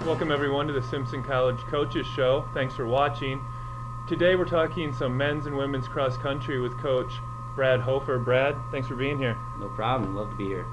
Welcome everyone to the Simpson College Coaches Show. Thanks for watching. Today we're talking some men's and women's cross country with Coach Brad Hofer. Brad, thanks for being here. No problem. Love to be here.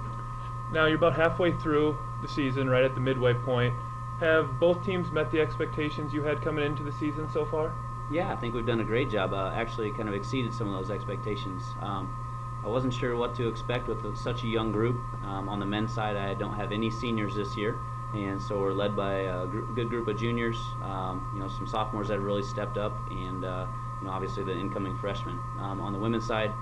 Now you're about halfway through the season, right at the midway point. Have both teams met the expectations you had coming into the season so far? Yeah, I think we've done a great job. Actually kind of exceeded some of those expectations. I wasn't sure what to expect with such a young group. On the men's side, I don't have any seniors this year, and so we're led by a good group of juniors, some sophomores that have really stepped up, and obviously the incoming freshmen. On the women's side,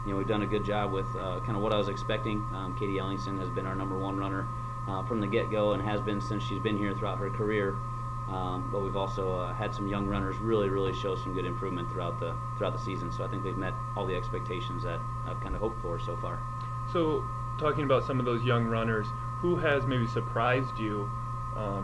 we've done a good job with kind of what I was expecting. Katie Ellingson has been our #1 runner from the get-go and has been since she's been here throughout her career. But we've also had some young runners really show some good improvement throughout the season. So I think we've met all the expectations that I've kind of hoped for so far. So talking about some of those young runners, who has maybe surprised you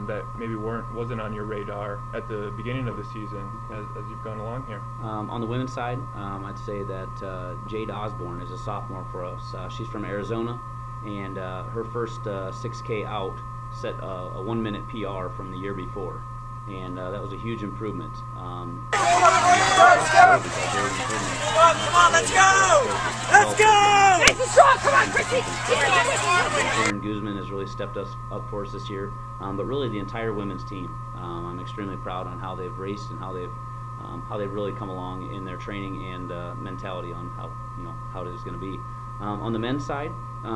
that maybe wasn't on your radar at the beginning of the season as you've gone along here? On the women's side, I'd say that Jade Osborne is a sophomore for us. She's from Arizona, and her first 6K out set a 1-minute PR from the year before, and that was a huge improvement. Come on, let's go! Let's go! Nice and strong, come on, Chrissy! Aaron Guzman has really stepped us up for us this year, but really the entire women's team. I'm extremely proud on how they've raced and how they've really come along in their training and mentality on how it is going to be. On the men's side,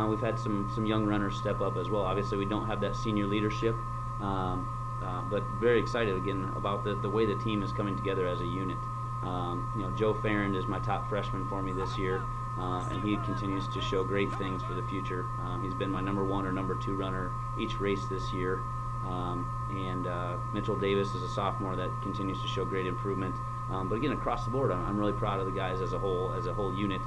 we've had some young runners step up as well. Obviously, we don't have that senior leadership, but very excited again about the way the team is coming together as a unit. Joe Farrand is my top freshman for me this year, and he continues to show great things for the future. He's been my #1 or #2 runner each race this year. And Mitchell Davis is a sophomore that continues to show great improvement. But again, across the board, I'm really proud of the guys as a whole unit.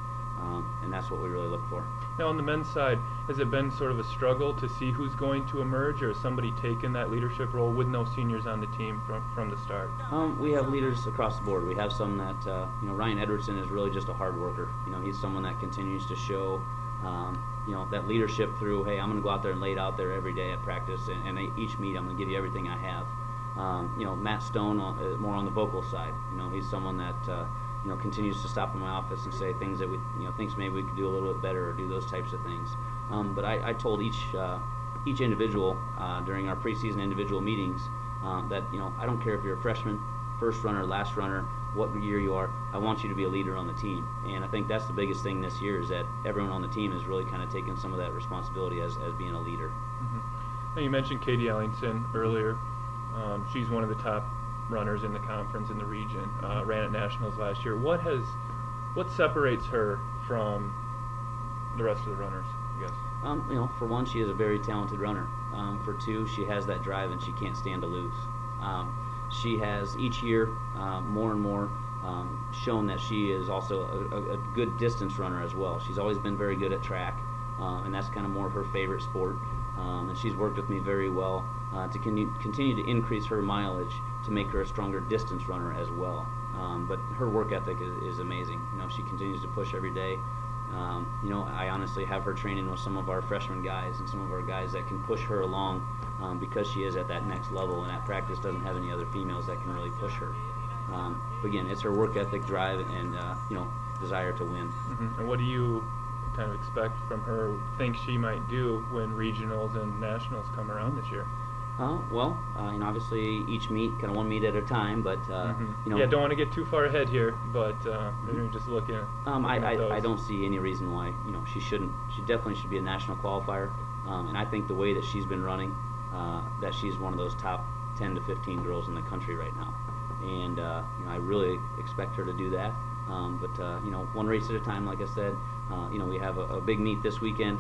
And that's what we really look for. Now on the men's side, has it been sort of a struggle to see who's going to emerge, or has somebody taken that leadership role with no seniors on the team from the start? We have leaders across the board. We have some that, Ryan Edwardson is really just a hard worker. He's someone that continues to show, that leadership through, hey, I'm going to go out there and lay it out there every day at practice, and each meet I'm going to give you everything I have. Matt Stone, more on the vocal side. He's someone that continues to stop in my office and say things that thinks maybe we could do a little bit better or do those types of things. But I told each individual during our preseason individual meetings that I don't care if you're a freshman, first runner, last runner, what year you are, I want you to be a leader on the team. And I think that's the biggest thing this year is that everyone on the team has really kind of taken some of that responsibility as being a leader. Mm-hmm. Now you mentioned Katie Ellingson earlier. She's one of the top runners in the conference in the region, ran at nationals last year. What separates her from the rest of the runners, I guess? For one, she is a very talented runner. For two, she has that drive and she can't stand to lose. She has each year more and more shown that she is also a good distance runner as well. She's always been very good at track, and that's kind of more her favorite sport. And she's worked with me very well to continue to increase her mileage to make her a stronger distance runner as well. But her work ethic is amazing. She continues to push every day. I honestly have her training with some of our freshman guys and some of our guys that can push her along because she is at that next level, and at practice doesn't have any other females that can really push her. But again, it's her work ethic, drive, and desire to win. Mm-hmm. And what do you kind of expect from her, think she might do when regionals and nationals come around this year? Obviously each meet, kind of one meet at a time, but yeah, don't want to get too far ahead here, but maybe just looking at I don't see any reason why she shouldn't. She definitely should be a national qualifier, and I think the way that she's been running, that she's one of those top 10 to 15 girls in the country right now, and I really expect her to do that. But one race at a time, like I said. We have a big meet this weekend,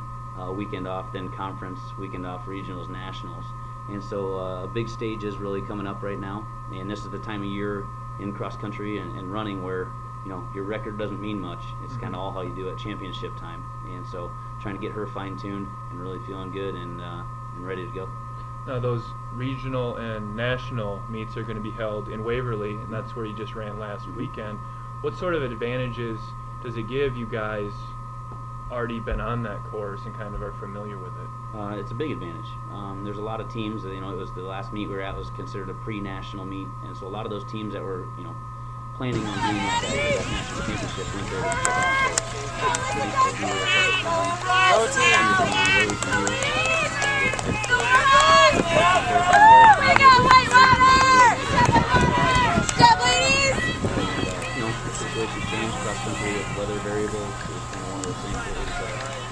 weekend off, then conference, weekend off, regionals, nationals. And so a big stage is really coming up right now, and this is the time of year in cross country and running where your record doesn't mean much. It's kind of all how you do at championship time, and so trying to get her fine-tuned and really feeling good and ready to go. Now those regional and national meets are going to be held in Waverly, and that's where you just ran last weekend. What sort of advantages does it give you guys already been on that course and kind of are familiar with it? It's a big advantage. There's a lot of teams that, it was the last meet we were at was considered a pre-national meet, and so a lot of those teams that were, planning on being at that national championship went there to check out the course. It's nice to be there for the Go team! Step, ladies! The situation's changed cross country with weather variables. It's kind of one of those things that was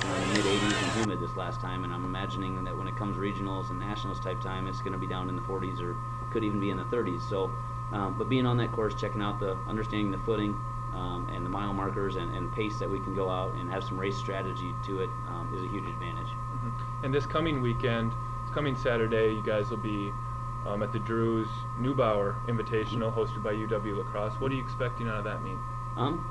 in the mid-80s and humid this last time, and I'm imagining that when it comes regionals and nationals type time, it's going to be down in the 40s or could even be in the 30s. So, but being on that course, checking out understanding the footing and the mile markers and pace that we can go out and have some race strategy to it is a huge advantage. Mm-hmm. And this coming weekend, this coming Saturday, you guys will be at the Drews Neubauer Invitational hosted by UW La Crosse. What are you expecting out of that meet?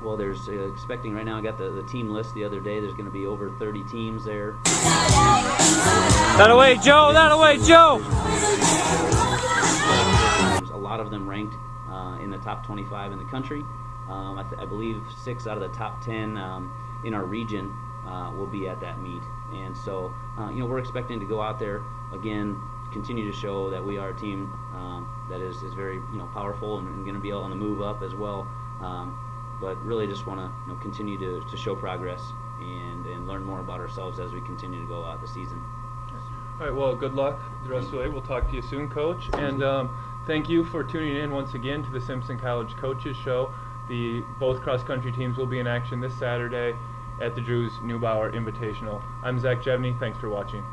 Well, there's expecting right now. I got the team list the other day. There's going to be over 30 teams there. That away, Joe! That away, Joe! A lot of them ranked in the top 25 in the country. I believe 6 out of the top 10 in our region will be at that meet. And so, we're expecting to go out there again, continue to show that we are a team that is very powerful and going to be on the move up as well. But really just want to continue to show progress and learn more about ourselves as we continue to go out the season. All right, well, good luck the rest of the way. We'll talk to you soon, Coach. And thank you for tuning in once again to the Simpson College Coaches Show. Both cross-country teams will be in action this Saturday at the Drews Neubauer Invitational. I'm Zach Jevney. Thanks for watching.